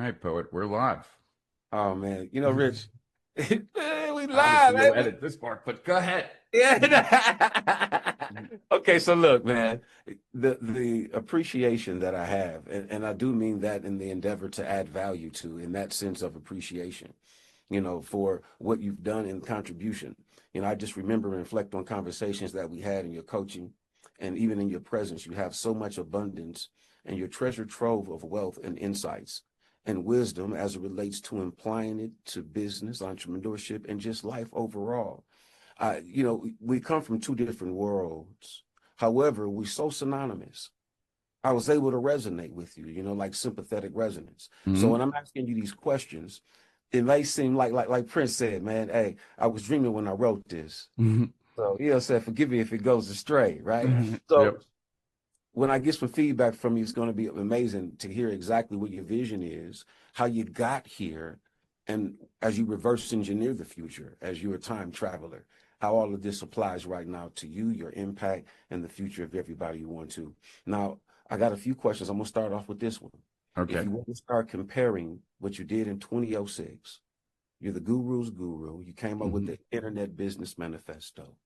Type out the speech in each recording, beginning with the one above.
right, poet, we're live. Oh man, Rich, we Obviously, live, you'll baby. edit this part, but go ahead. Yeah. Okay, so look, man, the appreciation that I have, and I do mean that in the endeavor to add value to, in that sense of appreciation, for what you've done in contribution. I just remember and reflect on conversations that we had in your coaching, and even in your presence, you have so much abundance and your treasure trove of wealth and insights and wisdom as it relates to applying it to business, entrepreneurship, and just life overall. We come from two different worlds. However, we're so synonymous. I was able to resonate with you, like sympathetic resonance. So Hmm. when I'm asking you these questions, it may seem like Prince said, man, hey, I was dreaming when I wrote this. Hmm. So, said, forgive me if it goes astray, right? So Yep. when I get some feedback from you, it's going to be amazing to hear exactly what your vision is, how you got here, and as you reverse engineer the future, as you're a time traveler, how all of this applies right now to you, your impact, and the future of everybody you want to. Now, I got a few questions. I'm going to start off with this one. If Okay. you want to start comparing what you did in 2006, you're the guru's guru. You came up with Hmm. the Internet Business Manifesto.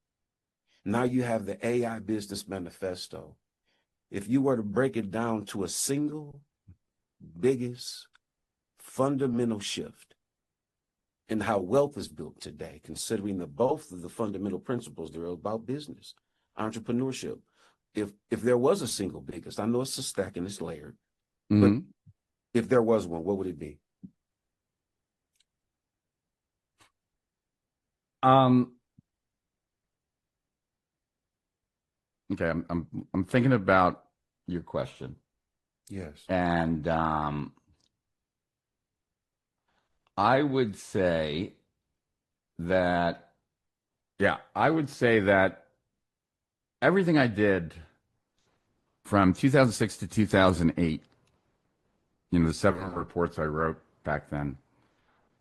Now you have the AI Business Manifesto. If you were to break it down to a single biggest fundamental shift in how wealth is built today, considering the both of the fundamental principles that are about business, entrepreneurship. If there was a single biggest, I know it's a stack and it's layered, but Hmm. if there was one, what would it be? Um, okay, I'm thinking about your question. Yes. And I would say that, yeah, I would say that everything I did from 2006 to 2008, the seven reports I wrote back then,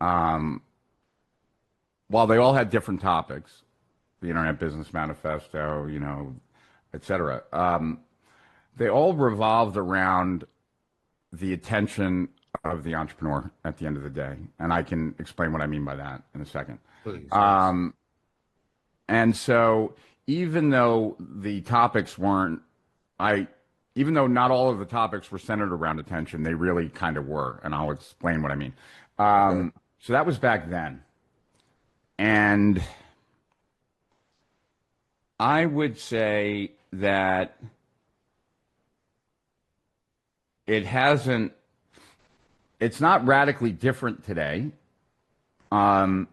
um, while they all had different topics, the Internet Business Manifesto, et cetera, they all revolved around the attention of the entrepreneur at the end of the day. And I can explain what I mean by that in a second. Please, yes. Um, and so even though the topics weren't, I, even though not all of the topics were centered around attention, they really kind of were. And I'll explain what I mean. Okay. So that was back then. And I would say that it hasn't, it's not radically different today. Um,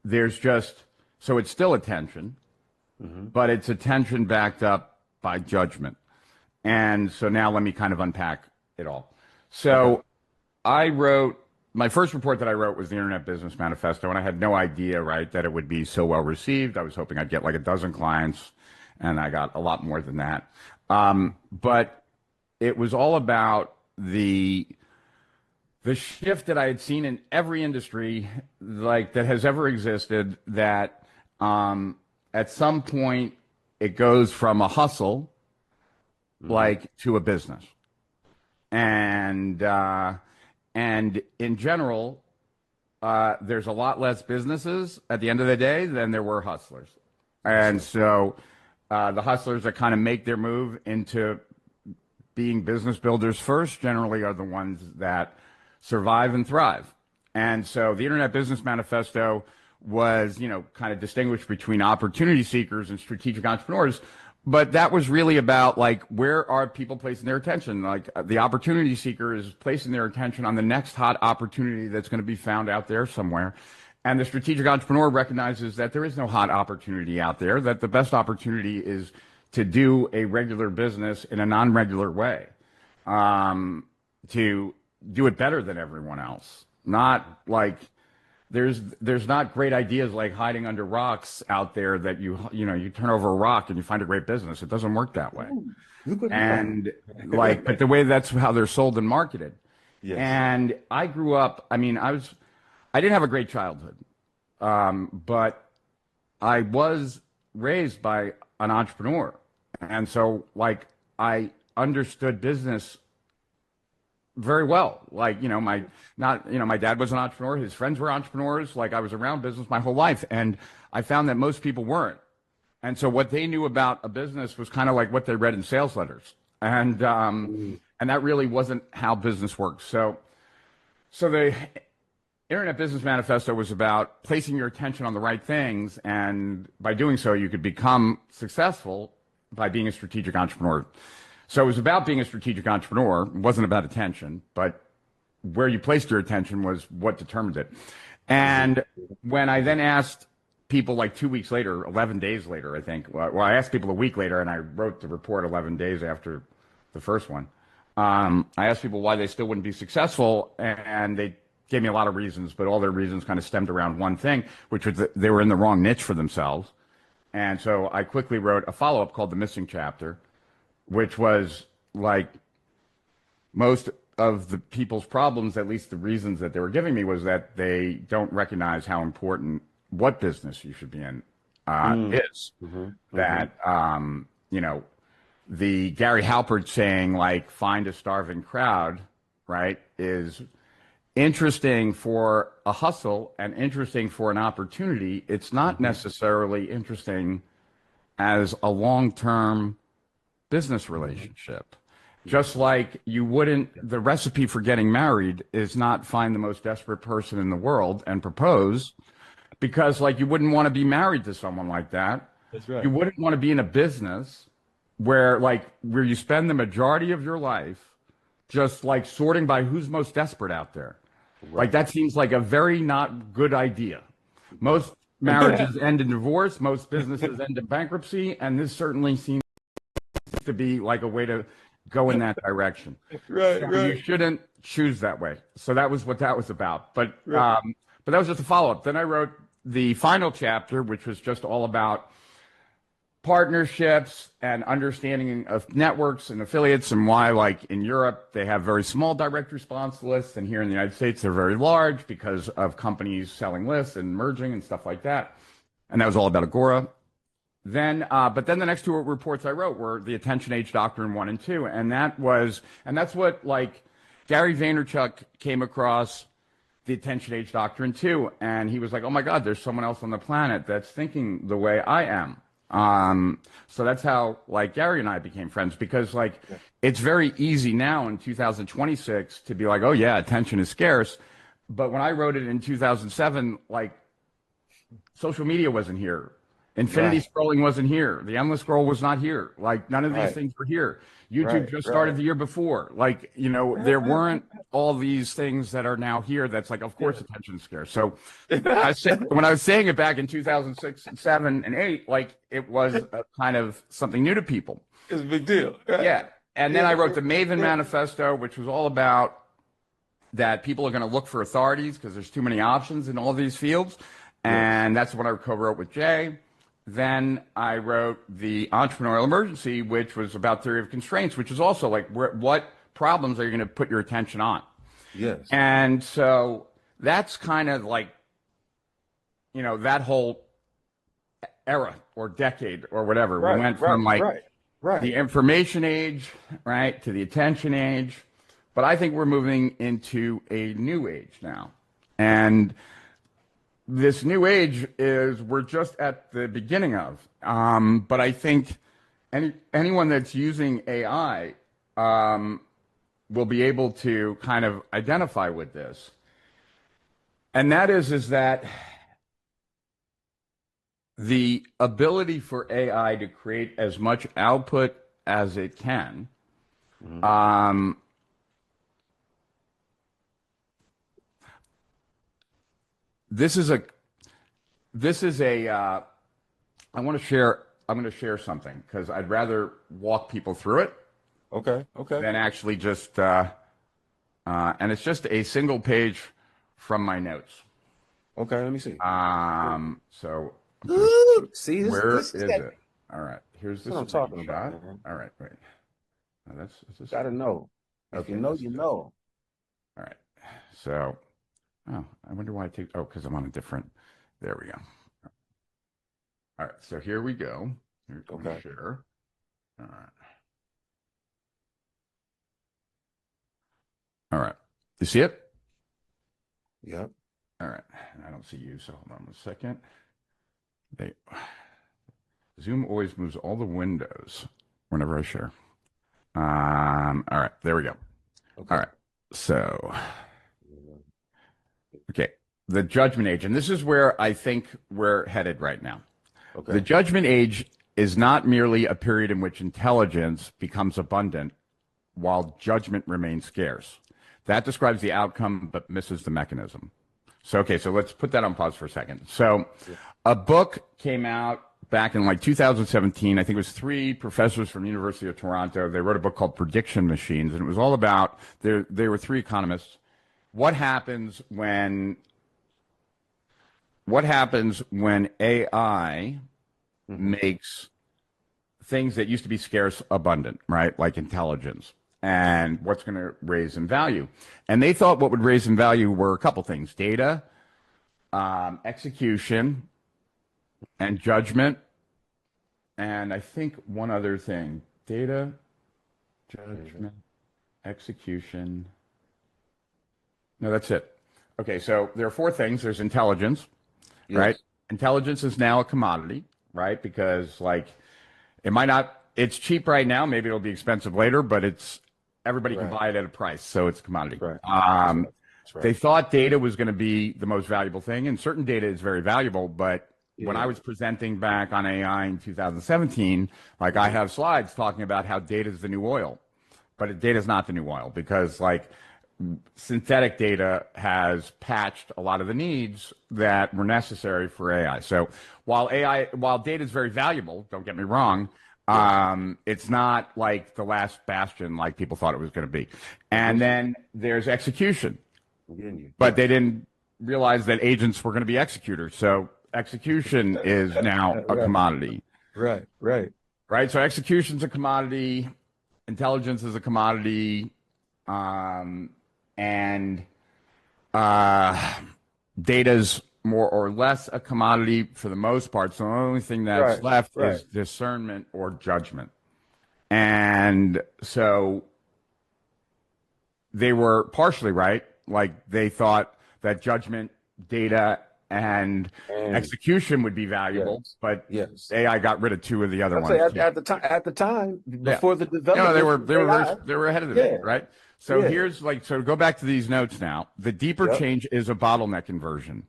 there's just, so it's still attention, Hmm. but it's attention backed up by judgment. And so now let me kind of unpack it all. Okay. So I wrote, my first report that I wrote was the Internet Business Manifesto, and I had no idea, right, that it would be so well received. I was hoping I'd get like a dozen clients, and I got a lot more than that. But it was all about the shift that I had seen in every industry like that has ever existed that at some point it goes from a hustle Hmm. like to a business and in general there's a lot less businesses at the end of the day than there were hustlers, For and sure. so the hustlers that kind of make their move into being business builders first generally are the ones that survive and thrive. And so the Internet Business Manifesto was, kind of distinguished between opportunity seekers and strategic entrepreneurs. But that was really about like, where are people placing their attention? Like the opportunity seeker is placing their attention on the next hot opportunity that's going to be found out there somewhere. And the strategic entrepreneur recognizes that there is no hot opportunity out there, that the best opportunity is to do a regular business in a non-regular way, um, to do it better than everyone else. Not like there's not great ideas like hiding under rocks out there that you turn over a rock and you find a great business. It doesn't work that way. Ooh, look what I And like, found. but the way that's how they're sold and marketed. Yes. And I grew up. I mean, I didn't have a great childhood, but I was raised by an entrepreneur. And so, like, I understood business very well. Like, my dad was an entrepreneur, his friends were entrepreneurs. Like, I was around business my whole life, and I found that most people weren't. And so what they knew about a business was kind of like what they read in sales letters. And that really wasn't how business works. So the Internet Business Manifesto was about placing your attention on the right things, and by doing so, you could become successful by being a strategic entrepreneur. So it was about being a strategic entrepreneur. It wasn't about attention, but where you placed your attention was what determined it. And when I then asked people like 2 weeks later, 11 days later, I think, well, I asked people a week later, and I wrote the report 11 days after the first one. I asked people why they still wouldn't be successful, and they gave me a lot of reasons, but all their reasons kind of stemmed around one thing, which was that they were in the wrong niche for themselves. And so I quickly wrote a follow-up called The Missing Chapter, which was like most of the people's problems, at least the reasons that they were giving me, was that they don't recognize how important what business you should be in is. That, the Gary Halpert saying, like, find a starving crowd, right, is interesting for a hustle and interesting for an opportunity. It's not necessarily interesting as a long-term business relationship. Just like you wouldn't, the recipe for getting married is not find the most desperate person in the world and propose, because like you wouldn't want to be married to someone like that. That's right. You wouldn't want to be in a business where you spend the majority of your life just like sorting by who's most desperate out there. Like that seems like a very not good idea. Most marriages end in divorce, most businesses end in bankruptcy, and this certainly seems to be like a way to go in that direction. Right, So right. you shouldn't choose that way. So that was what that was about. But Right. but that was just a follow-up. Then I wrote the final chapter, which was just all about partnerships and understanding of networks and affiliates, and why, like in Europe, they have very small direct response lists, and here in the United States, they're very large because of companies selling lists and merging and stuff like that. And that was all about Agora. But then the next two reports I wrote were the Attention Age Doctrine 1 and 2, and that's what, like, Gary Vaynerchuk came across the Attention Age Doctrine 2, and he was like, "Oh my God, there's someone else on the planet that's thinking the way I am." So that's how, like, Gary and I became friends, because like it's very easy now in 2026 to be like, "Oh yeah, attention is scarce," but when I wrote it in 2007, like, social media wasn't here. Infinity Right. scrolling wasn't here. The endless scroll was not here. Like, none of these Right. things were here. YouTube Right. just started Right. the year before. Like, there weren't all these things that are now here. That's like, of course, attention is scarce. So when I was saying it back in 2006 and 7 and 8, like, it was a kind of something new to people. It's a big deal. Right. Yeah. And then I wrote the Maven Manifesto, which was all about that people are going to look for authorities because there's too many options in all these fields. And that's what I co-wrote with Jay. Then I wrote the Entrepreneurial Emergency, which was about theory of constraints, which is also like, what problems are you going to put your attention on? Yes. And so that's kind of like, that whole era or decade or whatever. Right. We went Right. from like Right. Right. the information age, right, to the attention age. But I think we're moving into a new age now. And this new age is we're just at the beginning of. But I think anyone that's using AI will be able to kind of identify with this. And that is that the ability for AI to create as much output as it can, this is a I'm going to share something because I'd rather walk people through it Okay. Okay. than actually just and it's just a single page from my notes. Okay. Let me see. So See, where this is is that. it? All right, here's the What I'm talking about, screenshot. man. All right, wait. Now that's is this Gotta know. If you okay? know, This you is it. know. All right. So, oh, I wonder why I take. Oh, because I'm on a different. There we go. All right. So here we go. Here's my Okay. share. All right. All right. You see it? Yep. All right. I don't see you, so hold on a second. They Zoom always moves all the windows whenever I share. All right. There we go. All Okay. right. So, okay. The judgment age. And this is where I think we're headed right now. Okay. The judgment age is not merely a period in which intelligence becomes abundant while judgment remains scarce. That describes the outcome but misses the mechanism. So, okay, so let's put that on pause for a second. So, a book came out back in like 2017. I think it was three professors from the University of Toronto. They wrote a book called Prediction Machines, and it was all about, they were three economists. What happens when AI makes things that used to be scarce abundant, right? Like intelligence, and what's going to raise in value. And they thought what would raise in value were a couple things: data, execution, and judgment. And I think one other thing: data, judgment, execution. No, that's it. Okay, so there are four things. There's intelligence, right? Yes. Intelligence is now a commodity, right? Because like it might not, it's cheap right now. Maybe it'll be expensive later, but everybody can Right. buy it at a price. So it's a commodity. Right. That's right. That's They right. thought data was going to be the most valuable thing, and certain data is very valuable. But when I Yeah. was presenting back on AI in 2017, like I have slides talking about how data is the new oil, but data is not the new oil because like synthetic data has patched a lot of the needs that were necessary for AI. So while data is very valuable, don't get me wrong, Yes. it's not like the last bastion like people thought it was going to be. I And get you. then there's execution, I'm getting you. but they Yes. didn't realize that agents were going to be executors. So execution is now a Right. commodity, Right. Right. right? So execution's a commodity, intelligence is a commodity, um, and data's more or less a commodity for the most part. So the only thing that's Right. left Right. is discernment or judgment. And so they were partially right. Like they thought that judgment, data, and And execution would be valuable, yes. but Yes. AI got rid of two of the other I'd say ones too. at the time Yeah. before the No, they development were of they were AI. they were ahead of it, Yeah. right? So Yeah. here's like so to go back to these notes now. The deeper Yep. change is a bottleneck inversion.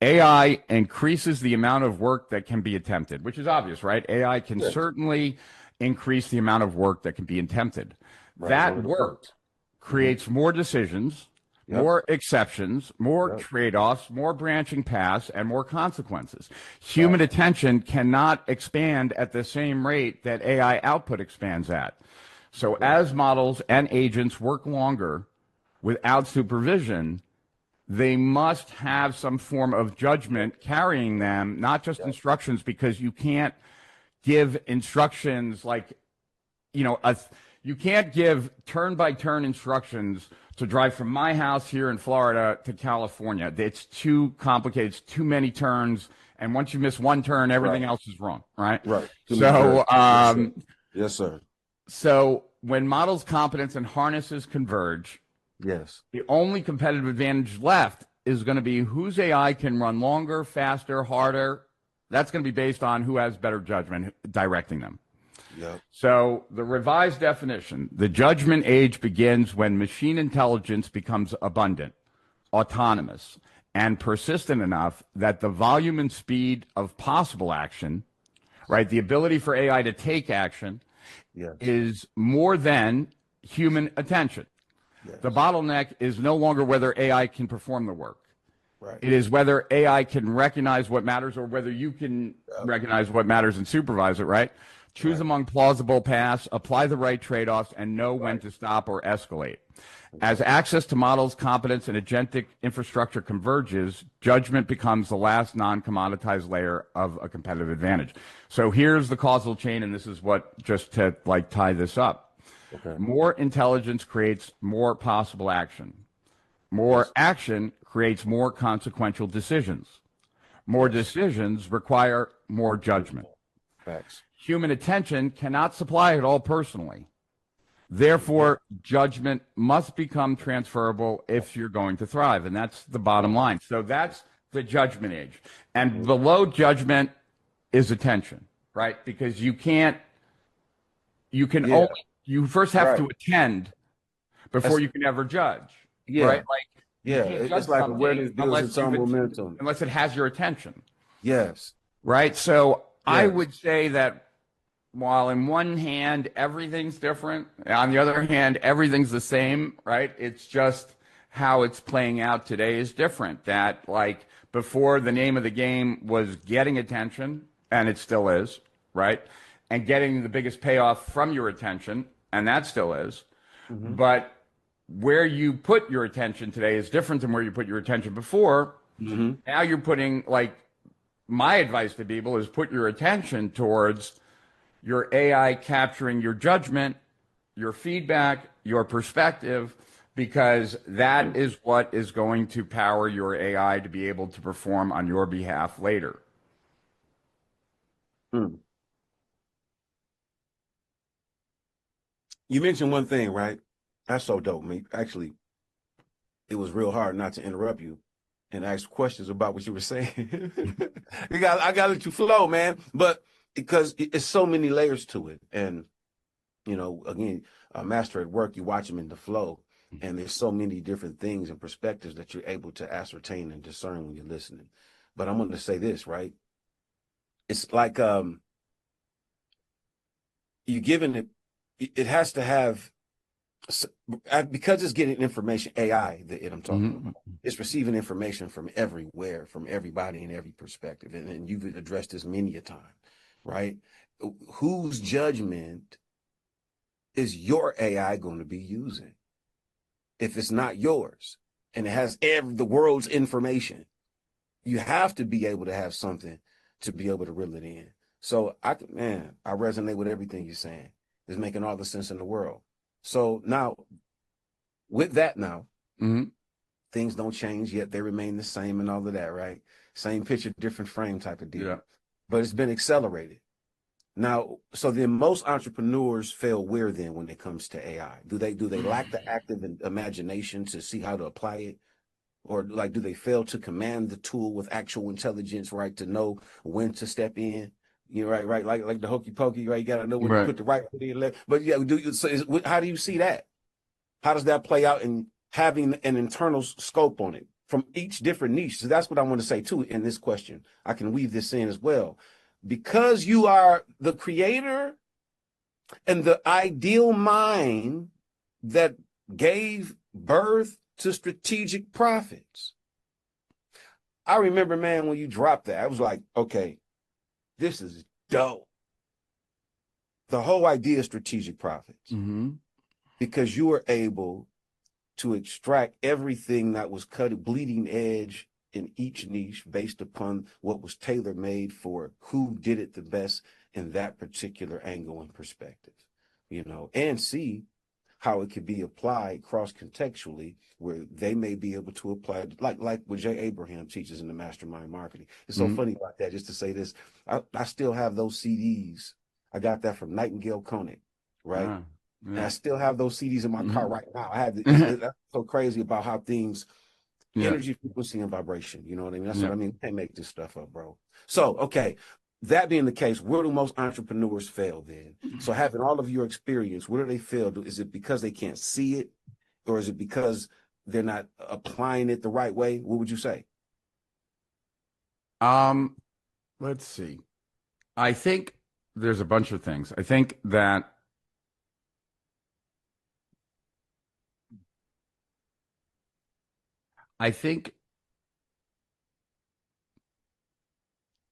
AI increases the amount of work that can be attempted, which is obvious, right? AI can Yes. certainly increase the amount of work that can be attempted. Right. That Over the work works. Mm-hmm. creates more decisions, Yep. more exceptions, more Yep. trade offs, more branching paths, and more consequences. Human Right. attention cannot expand at the same rate that AI output expands at. So, Right. as models and agents work longer without supervision, they must have some form of judgment carrying them, not just Yep. instructions, because you can't give instructions like, you know, you can't give turn by turn instructions to drive from my house here in Florida to California. It's too complicated. It's too many turns. And once you miss one turn, everything Right. else is wrong, right? Right. Too many So, variables. Yes, sir. Yes, sir. so when models' competence and harnesses converge, Yes. the only competitive advantage left is going to be whose AI can run longer, faster, harder. That's going to be based on who has better judgment directing them. Yep. So, the revised definition: the judgment age begins when machine intelligence becomes abundant, autonomous, and persistent enough that the volume and speed of possible action, right, the ability for AI to take action, Yes. is more than human attention. Yes. The bottleneck is no longer whether AI can perform the work. Right. It is whether AI can recognize what matters or whether you can recognize what matters and supervise it, right? Choose Right. among plausible paths, apply the right trade offs, and know when to stop or escalate. As access to models, competence, and agentic infrastructure converges, judgment becomes the last non commoditized layer of a competitive advantage. So here's the causal chain, and this is what, just to like tie this up. Okay. More intelligence creates more possible action. More Yes. action creates more consequential decisions. More Yes. decisions require more judgment. Facts. Human attention cannot supply it all personally. Yeah. Therefore, judgment must become transferable if you're going to thrive. And that's the bottom line. So that's the judgment age. And Mhm. below judgment is attention, right? Because you can Yeah. only, you first have Right. to attend before That's you can ever judge, right? yeah. Like you Yeah. can't It's judge like something awareness builds its own momentum. unless it has your attention, Yes. right? So I Yes. would say that while in one hand everything's different, on the other hand everything's the same, right? It's just how it's playing out today is different. That like before the name of the game was getting attention, and it still is, right? And getting the biggest payoff from your attention, and that still is. Hmm. But where you put your attention today is different than where you put your attention before. Hmm. Now you're putting like my advice to people is put your attention towards your AI capturing your judgment, your feedback, your perspective, because that is what is going to power your AI to be able to perform on your behalf later. Mm. You mentioned one thing, right? That's so dope, me. Actually, it was real hard not to interrupt you and ask questions about what you were saying. I got to let you flow, man. But because it's so many layers to it, and again, a master at work, you watch them in the flow, and there's so many different things and perspectives that you're able to ascertain and discern when you're listening. But I'm going to say this, right? It's like you giving it. It has to have because it's getting information. AI that I'm talking Mm-hmm. about. It's receiving information from everywhere, from everybody in every perspective, and you've addressed this many a time, right? Whose judgment is your AI going to be using? If it's not yours and it has the world's information, you have to be able to have something to be able to reel it in. So I resonate with everything you're saying. It's making all the sense in the world. So now with that Mm-hmm. things don't change yet. They remain the same and all of that, right? Same picture, different frame type of Yeah. deal. But it's been accelerated. Now, so then most entrepreneurs fail where then when it comes to AI? Do they lack the active imagination to see how to apply it? Or like do they fail to command the tool with actual intelligence, right? To know when to step in? Right, like the hokey pokey, right? You gotta know when to Right. put the right foot in left. But yeah, how do you see that? How does that play out in having an internal scope on it from each different niche? So that's what I want to say too in this question. I can weave this in as well. Because you are the creator and the ideal mind that gave birth to strategic profits. I remember, man, when you dropped that, I was like, okay, this is dope. The whole idea of strategic profits, Mm-hmm. because you were able to extract everything that was cut bleeding edge in each niche based upon what was tailor made for who did it the best in that particular angle and perspective, and see how it could be applied cross contextually where they may be able to apply it, like what Jay Abraham teaches in the Mastermind Marketing. It's so Mm-hmm. funny about that, just to say this. I still have those CDs. I got that from Nightingale Conant, right? Ah, And yeah. I still have those CDs in my car Mm-hmm. right now. I have that's so crazy about how things, Yeah. energy, frequency, and vibration. You know what I mean? That's what Yeah. I mean. We can't make this stuff up, bro. So, okay. That being the case, where do most entrepreneurs fail then? So, having all of your experience, where do they fail? Is it because they can't see it, or is it because they're not applying it the right way? What would you say? Um, let's see. I think there's a bunch of things. I think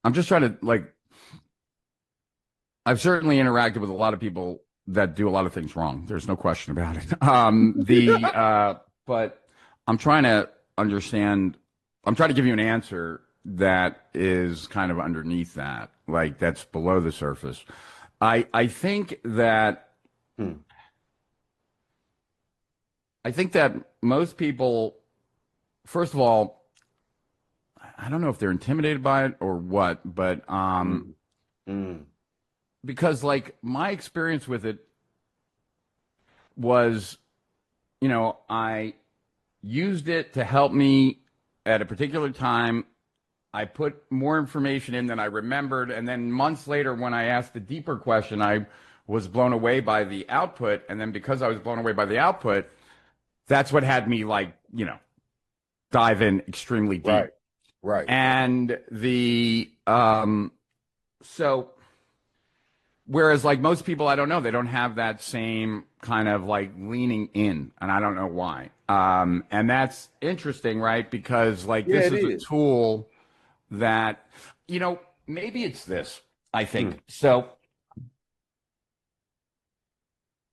I'm just trying to like I've certainly interacted with a lot of people that do a lot of things wrong. There's no question about it. But I'm trying to understand. I'm trying to give you an answer that is kind of underneath that, like that's below the surface. I think that Hmm. I think that most people, first of all, I don't know if they're intimidated by it or what, but Mm. Mm. because like my experience with it was, I used it to help me at a particular time. I put more information in than I remembered. And then months later, when I asked a deeper question, I was blown away by the output. And then because I was blown away by the output, that's what had me dive in extremely deep. Right. Right. And so whereas like most people, I don't know, they don't have that same kind of like leaning in, and I don't know why. And that's interesting, right? Because like Yeah, this it is a is. tool that, maybe it's this, I think. So,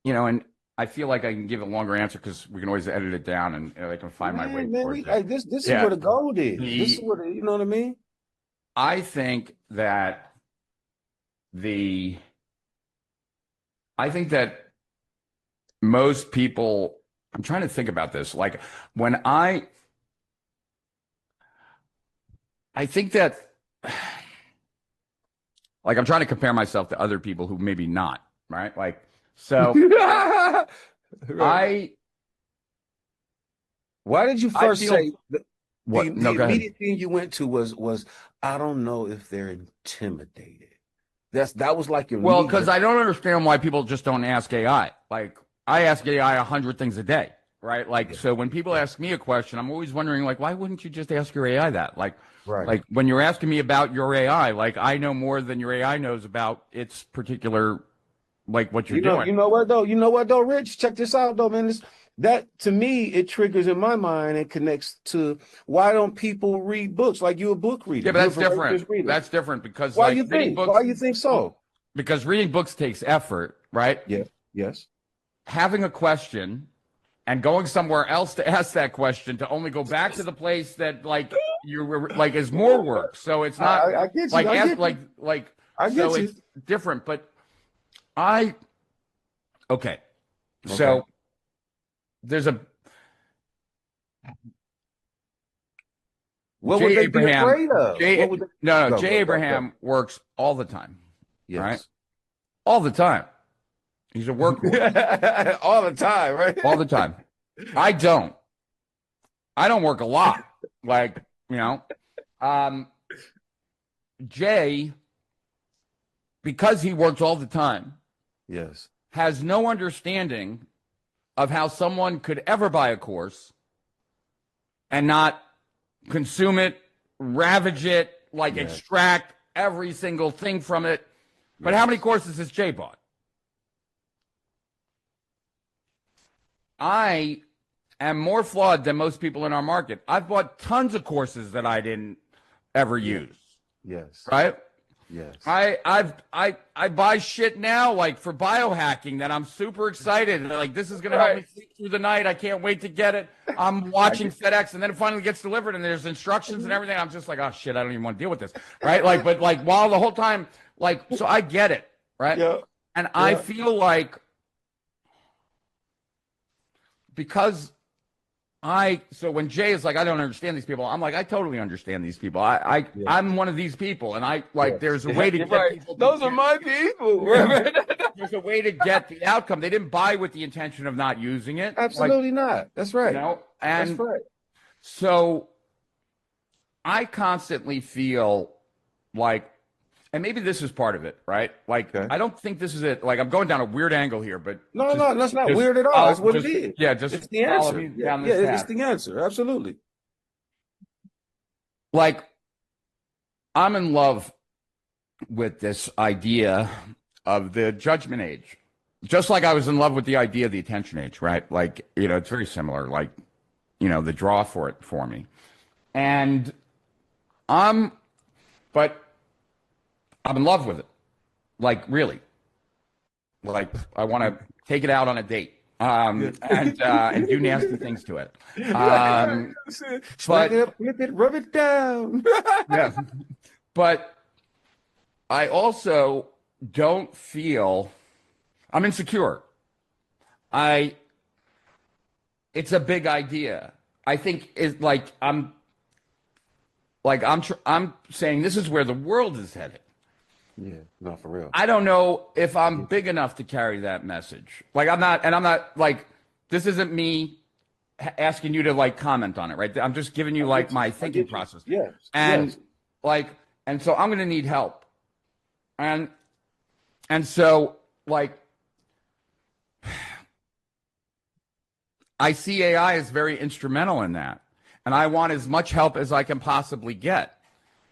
and I feel like I can give a longer answer because we can always edit it down and I can find my way Man, towards it. this is Yeah. where the gold is. This is The what you know what I mean? I think that the I think that most people, I'm trying to think about this. Like when I think that, like I'm trying to compare myself to other people who maybe not, right? Like, so Right. Why did you I first feel say what? No, the go ahead. immediate thing you went to was I don't know if they're intimidated. That was like your Well, knee because jerk. I don't understand why people just don't ask AI. Like I ask AI 100 things a day, right? Like, Yeah, so when people yeah, ask me a question, I'm always wondering, like, why wouldn't you just ask your AI that? right. Like when you're asking me about your AI, like I know more than your AI knows about its particular, like what you're doing. You know what though? You know what though, Rich? Check this out though, man. That to me, it triggers in my mind and connects to why don't people read books? Like you're a book reader, Yeah, but you're a that's different. voracious reader. That's different because Why like you reading think? Why books, you think well, so? because reading books takes effort, right? Yeah, yes. Having a question and going somewhere else to ask that question to only go back to the place that like you were like is more work. So it's not I get you. like I ask get you. like I so get you. it's different. But I okay. Okay. So there's a What would Jay they be Abraham. afraid of? What Jay would they no no go, Jay go, go, go. Abraham works all the time. All right, Yes. all the time. He's a workhorse All the time, right? all the time. I don't. I don't work a lot. Like you know, um, Jay, because he works all the time, Yes. has no understanding of how someone could ever buy a course and not consume it, ravage it, like Yes. extract every single thing from it. But how many Yes. courses has Jay bought? I am more flawed than most people in our market. I've bought tons of courses that I didn't ever Yes. use, Yes. right? Yes. I buy shit now like for biohacking that I'm super excited. Like this is gonna help me Right. sleep through the night. I can't wait to get it. I'm I watching get FedEx and then it finally gets delivered and there's instructions and everything. I'm just like, oh shit, I don't even want to deal with this. Right? Like, but like while the whole time, like, so I get it, right? yeah. And I Yeah. feel like because so when Jay is like, I don't understand these people, I'm like, I totally understand these people. Yeah. I'm one of these people, and I like Yes. there's a way to You're get right. people to Those are get my people. yeah, there's a way to get the outcome. They didn't buy with the intention of not using it, like Absolutely not. That's right. That's and right. so I constantly feel like, and maybe this is part of it, right? Like Okay. I don't think this is it. Like I'm going down a weird angle here, but No, no, that's not just weird at all. That's follow, what it just is. yeah, just It's the follow answer. me Yeah, down yeah, this it's path. the answer. Absolutely. Like I'm in love with this idea of the judgment age. Just like I was in love with the idea of the attention age, right? Like, it's very similar, like, the draw for it for me. And I'm, but I'm in love with it. Like, really. Like, I want to take it out on a date Yeah. and do nasty things to it. Right. Smack it But, up, flip it, rub it down. yeah, but I also don't feel, I'm insecure. I it's a big idea. I think it's I'm saying this is where the world is headed. Yeah, no, for real. I don't know if I'm big enough to carry that message. Like I'm not, and I'm not like, this isn't me asking you to like comment on it, right? I'm just giving you I like get you. my I thinking get you. process. Yes, And yes, like, and so I'm going to need help. And, and so like, I see AI as very instrumental in that. And I want as much help as I can possibly get.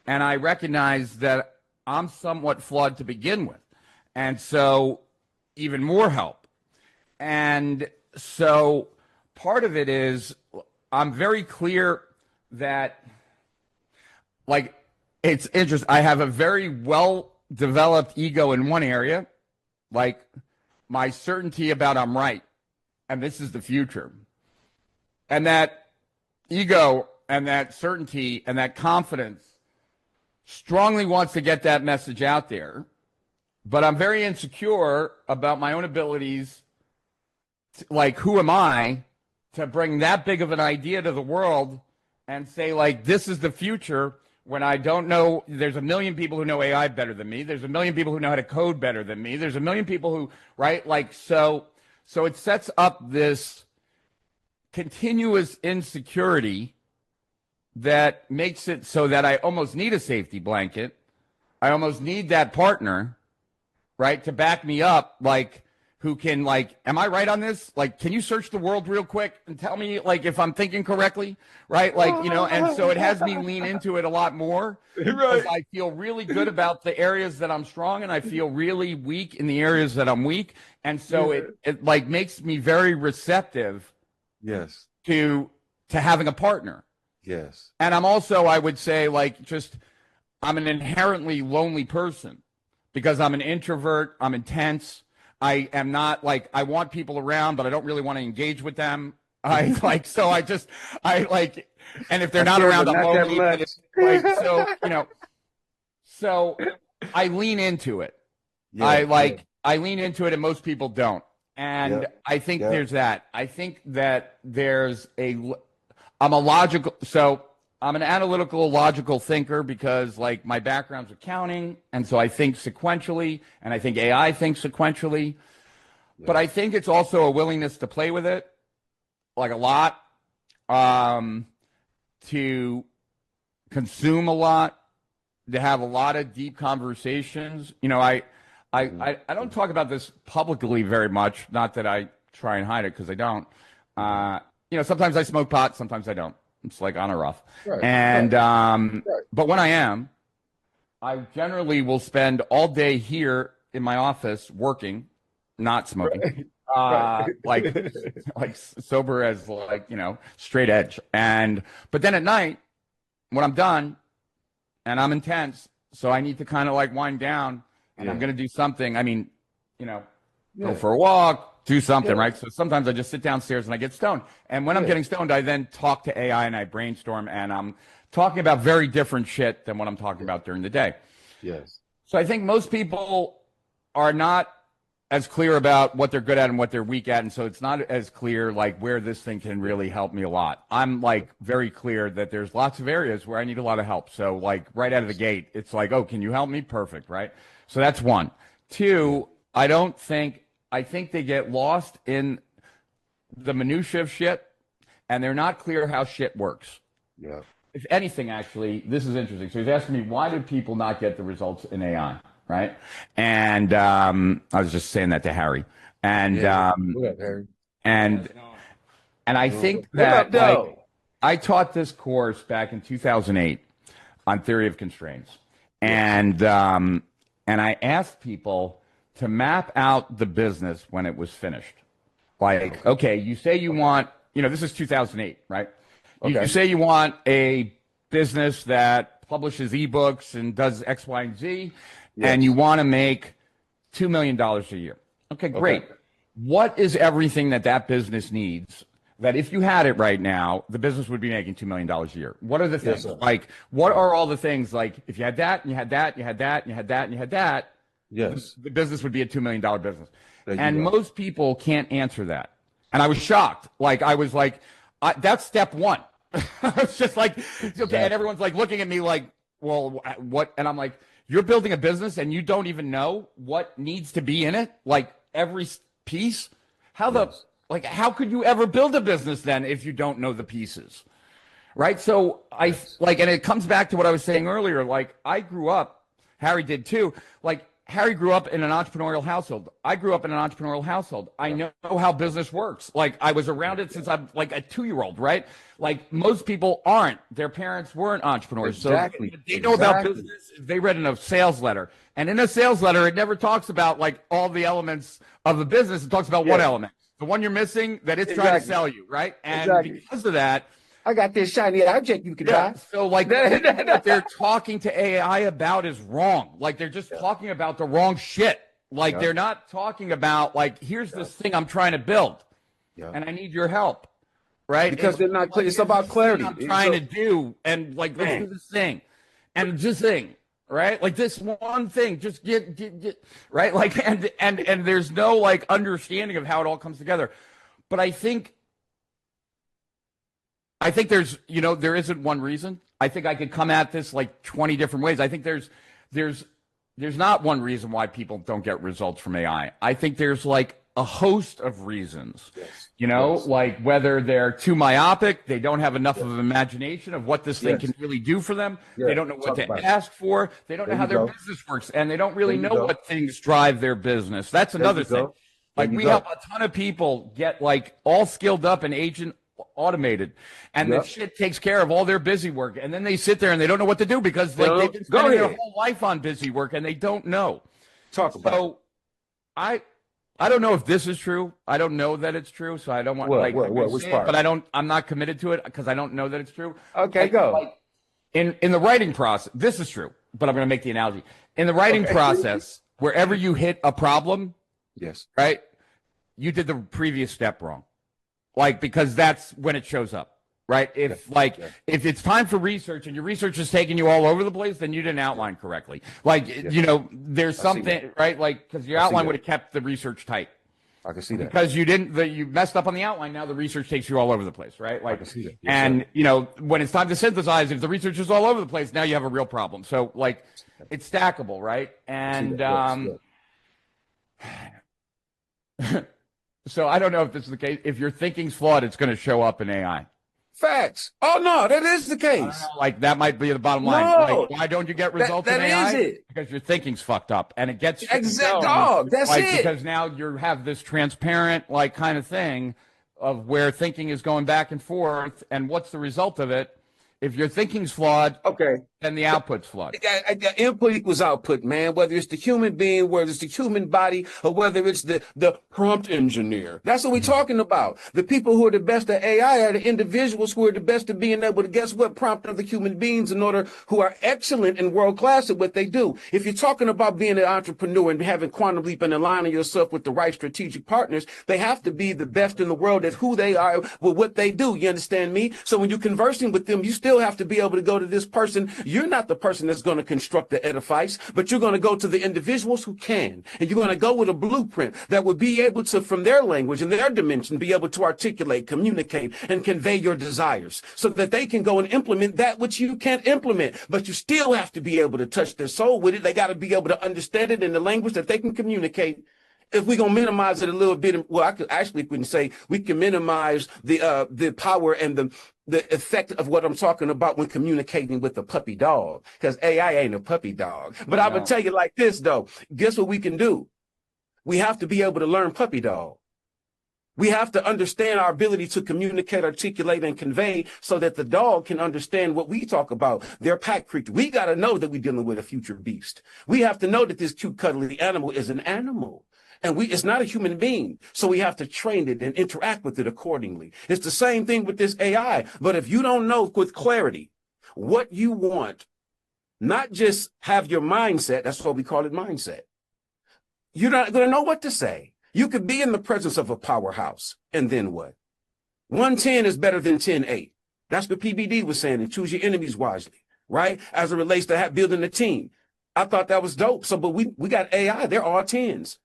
And I recognize that I'm somewhat flawed to begin with. And so even more help. And so part of it is I'm very clear that, like, it's interesting. I have a very well developed ego in one area, like my certainty about I'm right. And this is the future. And that ego and that certainty and that confidence strongly wants to get that message out there. But I'm very insecure about my own abilities. Like, who am I to bring that big of an idea to the world and say, like, this is the future when I don't know? There's a million people who know AI better than me. There's a million people who know how to code better than me. There's a million people who, right? Like, so it sets up this continuous insecurity that makes it so that I almost need a safety blanket. I almost need that partner, right, to back me up, like, who can, like, am I right on this? Like, can you search the world real quick and tell me, like, if I'm thinking correctly, right? Like, you know, and so it has me lean into it a lot more because right. I feel really good about the areas that I'm strong and I feel really weak in the areas that I'm weak. And so Yeah. it like makes me very receptive Yes, to having a partner. yes, And I'm also, I would say, like, just I'm an inherently lonely person because I'm an introvert. I'm intense. I am not like, I want people around, but I don't really want to engage with them. I like, so I like, and if they're I not care, around, but I'm not that lonely. And much. it's like, so, you know, so I lean into it. Yeah, yeah, I lean into it and most people don't. And yep, I think yep. there's that. I think that I'm a logical, so I'm an analytical, logical thinker because, like, my background's accounting, and so I think sequentially, and I think AI thinks sequentially. But I Yes, think it's also a willingness to play with it, like a lot, um, to consume a lot, to have a lot of deep conversations. You know, I don't talk about this publicly very much. Not that I try and hide it because I don't. hmm You know, sometimes I smoke pot, sometimes I don't. It's like on or off. right, And right, right, but when I am, I generally will spend all day here in my office working, not smoking. right, right. Like like sober as, like, you know, straight edge. And but then at night when I'm done and I'm intense, so I need to kind of like wind down and I'm Yeah, going to do something. I mean, you know, go yeah, for a walk, do something, yeah, right? So sometimes I just sit downstairs and I get stoned. And when I'm yeah, getting stoned, I then talk to AI and I brainstorm and I'm talking about very different shit than what I'm talking yeah, about during the day. yes, So I think most people are not as clear about what they're good at and what they're weak at. And so it's not as clear like where this thing can yeah, really help me a lot. I'm like very clear that there's lots of areas where I need a lot of help. So like right out of the yes, gate, it's like, oh, can you help me? Perfect, right? So that's one. yeah, Two, I think they get lost in the minutia of shit and they're not clear how shit works. yeah, If anything, actually, this is interesting. So he's asking me, why do people not get the results in AI, right? And I was just saying that to Harry, and yeah. What up, Harry? and and I think What up, that, like, though? I taught this course back in 2008 on theory of constraints, Yes. and I asked people to map out the business when it was finished. Like, Okay. okay, you say you want, you know, this is 2008, right? You Okay. say you want a business that publishes ebooks and does X, Y, and Z, and you Yes. want to make $2 million a year. Okay, Okay. great. What is everything that that business needs that if you had it right now, the business would be making $2 million a year? What are the Yes, things? sir. Like, what are all the things? Like, if you had that, and you had that, and you had that, and you had that, and you had that, Yes. the business would be a $2 million business. There you And go. most people can't answer that. And I was shocked. Like, I was like, that's step one. It's just like, okay. And Exactly. everyone's like looking at me like, well, what? And I'm like, you're building a business and you don't even know what needs to be in it, like every piece. How could you ever build a business then if you don't know the pieces? Right. So and it comes back to what I was saying earlier. Like I grew up, Harry did too. Like Harry grew up in an entrepreneurial household. I grew up in an entrepreneurial household. I know how business works. Like I was around it since I'm like a 2-year-old, right? Like most people aren't. Their parents weren't entrepreneurs. Exactly. So they know about business. They read in a sales letter. And in a sales letter, it never talks about like all the elements of the business. It talks about one element. The one you're missing that it's trying to sell you, right? And because of that, I got this shiny object you can buy. So like what they're talking to AI about is wrong. Like they're just talking about the wrong shit. Like they're not talking about like, here's this thing I'm trying to build and I need your help. Right. Because they're not clear. It's about clarity. I'm trying to do and like, let's do this thing and just thing. Right. Like this one thing, just get right. Like, and there's no like understanding of how it all comes together. But I think there's, there isn't one reason. I think I could come at this like 20 different ways. I think there's not one reason why people don't get results from AI. I think there's like a host of reasons, like whether they're too myopic, they don't have enough of an imagination of what this thing can really do for them. They don't know what to ask for. They don't know how their business works, and they don't really know what things drive their business. That's another thing. Like we help a ton of people get like all skilled up and agent automated, and the shit takes care of all their busy work, and then they sit there and they don't know what to do because like they've been spending their whole life on busy work and they don't know. So I don't know if this is true. I don't know that it's true, so I don't want but I'm not committed to it because I don't know that it's true. Okay, go. Like, in the writing process, this is true, but I'm going to make the analogy. In the writing process, wherever you hit a problem, right, you did the previous step wrong. Like, because that's when it shows up, right? If it's time for research and your research is taking you all over the place, then you didn't outline correctly. Like, there's something, right? Like, because your outline would have kept the research tight. I can see that. Because you messed up on the outline, now the research takes you all over the place, right? Like, I can see that. And, when it's time to synthesize, if the research is all over the place, now you have a real problem. So, like, it's stackable, right? And, so I don't know if this is the case. If your thinking's flawed, it's going to show up in AI. Facts. Oh no, that is the case. Like that might be the bottom line. No, like, why don't you get results in AI? That is it. Because your thinking's fucked up, and it gets exactly. That's it. Because now you have this transparent like kind of thing of where thinking is going back and forth, and what's the result of it? If your thinking's flawed, then the output's flawed. Input equals output, man. Whether it's the human being, whether it's the human body, or whether it's the prompt engineer. That's what we're talking about. The people who are the best at AI are the individuals who are the best at being able to guess what prompt other human beings who are excellent and world class at what they do. If you're talking about being an entrepreneur and having quantum leap and aligning yourself with the right strategic partners, they have to be the best in the world at who they are with what they do. You understand me? So when you're conversing with them, you still have to be able to go to this person. You're not the person that's going to construct the edifice, but you're going to go to the individuals who can. And you're going to go with a blueprint that will be able to, from their language and their dimension, be able to articulate, communicate, and convey your desires so that they can go and implement that which you can't implement. But you still have to be able to touch their soul with it. They got to be able to understand it in the language that they can communicate. If we're going to minimize it a little bit, well, I could actually say we can minimize the power and the effect of what I'm talking about when communicating with a puppy dog, because AI ain't a puppy dog. But I'm going to tell you like this, though. Guess what we can do? We have to be able to learn puppy dog. We have to understand our ability to communicate, articulate, and convey so that the dog can understand what we talk about. Their pack creature. We got to know that we're dealing with a future beast. We have to know that this cute, cuddly animal is an animal. And it's not a human being. So we have to train it and interact with it accordingly. It's the same thing with this AI. But if you don't know with clarity what you want, not just have your mindset, that's what we call it, mindset. You're not going to know what to say. You could be in the presence of a powerhouse. And then what? 110 is better than 10-8. That's what PBD was saying. And choose your enemies wisely, right? As it relates to building a team. I thought that was dope. So, but we got AI. They're all 10s.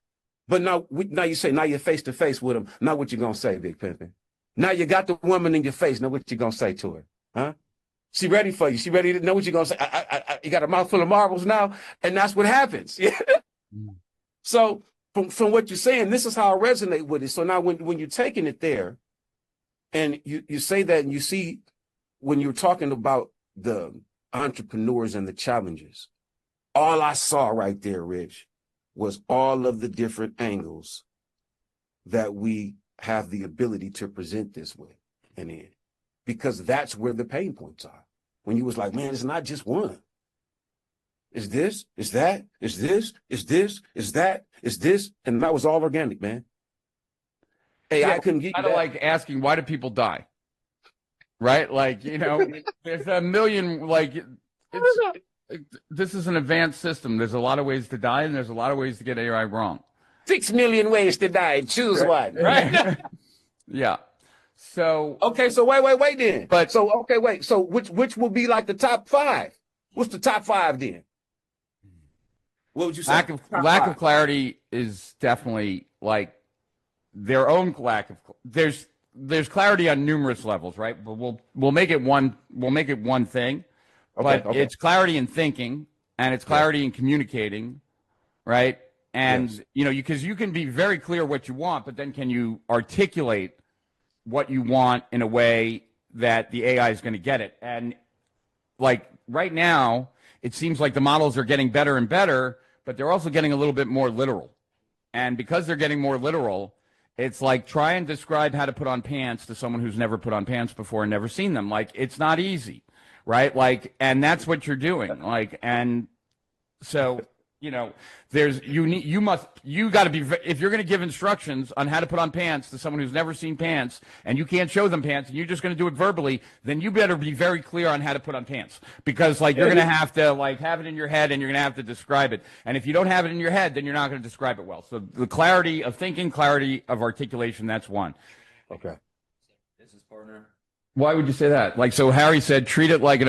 But now you say, now you're face to face with them. Now what you gonna say, Big Pimpin'? Now you got the woman in your face. Now what you gonna say to her? Huh? She ready for you. She ready to know what you gonna say. You got a mouthful of marbles now, and that's what happens. Yeah. So from what you're saying, this is how I resonate with it. So now when you're taking it there, and you say that, and you see when you're talking about the entrepreneurs and the challenges, all I saw right there, Rich, was all of the different angles that we have the ability to present this with and in, because that's where the pain points are. When you was like, man, it's not just one. Is this, is that, is this, is this, is that, is this, and that was all organic, man. Hey, Yeah, I couldn't get kind of like asking, why do people die? Right? Like, there's a million, like, this is an advanced system. There's a lot of ways to die, and there's a lot of ways to get AI wrong. 6 million ways to die. Choose one, right? Yeah. So okay, so wait then. But so okay, wait. So which will be like the top 5? What's the top 5 then? What would you say? Lack of clarity is definitely like their own lack of. There's clarity on numerous levels, right? But we'll make it one. We'll make it one thing. But it's clarity in thinking, and it's clarity in communicating, right? And because you can be very clear what you want, but then can you articulate what you want in a way that the AI is going to get it? And like right now, it seems like the models are getting better and better, but they're also getting a little bit more literal. And because they're getting more literal, it's like try and describe how to put on pants to someone who's never put on pants before and never seen them. Like, it's not easy, right? Like, and that's what you're doing. Like, and so, you got to be, if you're going to give instructions on how to put on pants to someone who's never seen pants and you can't show them pants and you're just going to do it verbally, then you better be very clear on how to put on pants, because like you're going to have to like have it in your head and you're going to have to describe it. And if you don't have it in your head, then you're not going to describe it well. So the clarity of thinking, clarity of articulation, that's one. Okay. Business partner. Why would you say that? Like, so Harry said, treating it like an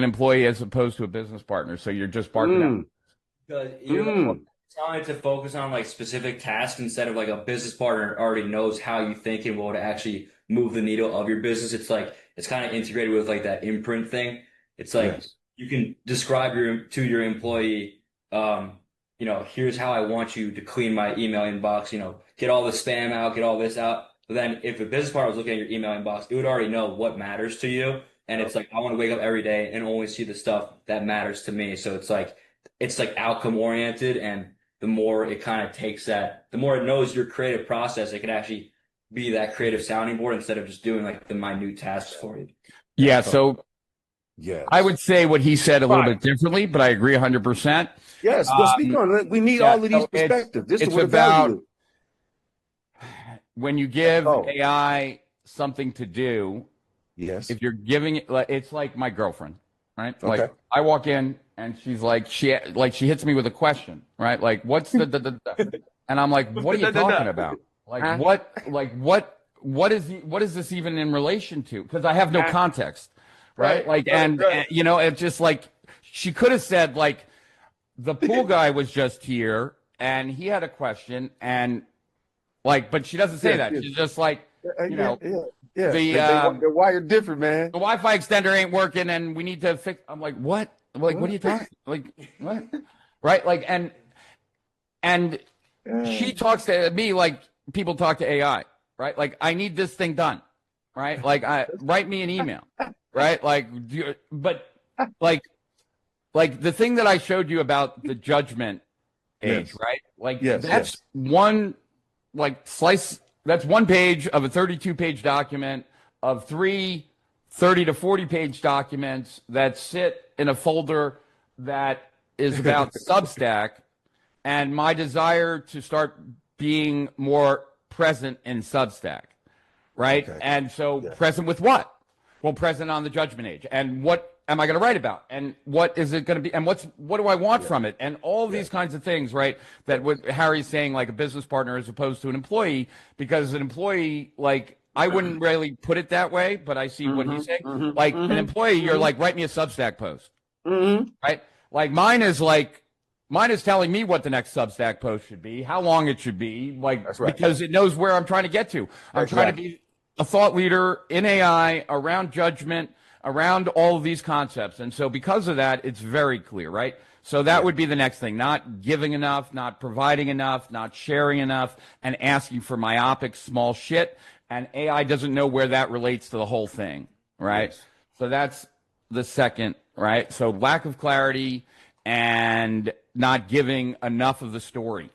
employee as opposed to a business partner. So you're just barking out. Because you're trying to focus on like specific tasks instead of like a business partner already knows how you think and what to actually move the needle of your business. It's like, it's kind of integrated with like that imprint thing. It's like, you can describe to your employee, here's how I want you to clean my email inbox, get all the spam out, get all this out. But then if a business partner was looking at your email inbox, it would already know what matters to you. And it's like, I want to wake up every day and only see the stuff that matters to me. So it's like outcome oriented. And the more it kind of takes that, the more it knows your creative process, it can actually be that creative sounding board instead of just doing like the minute tasks for you. Yeah. So I would say what he said a little bit differently, but I agree 100%. Yes. Well, speak on. We need all of these perspectives. This is what about when you give AI something to do. Yes. If you're giving it, it's like my girlfriend, right? Okay. Like I walk in and she's like, she hits me with a question, right? Like, what's the and I'm like, what are you talking about? Like, what is this even in relation to? Because I have no context, right? Like, and it's just like, she could have said like, the pool guy was just here and he had a question and like, but she doesn't say that. She's just like, they're wired different, man. The Wi-Fi extender ain't working, and we need to fix. I'm like, what? Like, what are you talking? Like, what? Right? Like, and she talks to me like people talk to AI, right? Like, I need this thing done, right? Like, write me an email, right? Like, but like the thing that I showed you about the judgment age, right? Like, that's one slice. That's one page of a 32-page document of 3 30 to 40-page documents that sit in a folder that is about Substack and my desire to start being more present in Substack, right? Okay. And so present with what? Well, present on the judgment age. And what am I going to write about? And what is it going to be? And what do I want from it? And all these kinds of things, right? That what Harry's saying, like a business partner as opposed to an employee, because an employee, like, I wouldn't really put it that way, but I see what he's saying. Like an employee, you're like, write me a Substack post, right? Like mine is telling me what the next Substack post should be, how long it should be, like, because it knows where I'm trying to get to. I'm trying to be a thought leader in AI around judgment, around all of these concepts. And so because of that, it's very clear, right? So that would be the next thing, not giving enough, not providing enough, not sharing enough, and asking for myopic small shit. And AI doesn't know where that relates to the whole thing, right? Yes. So that's the second, right? So lack of clarity and not giving enough of the story.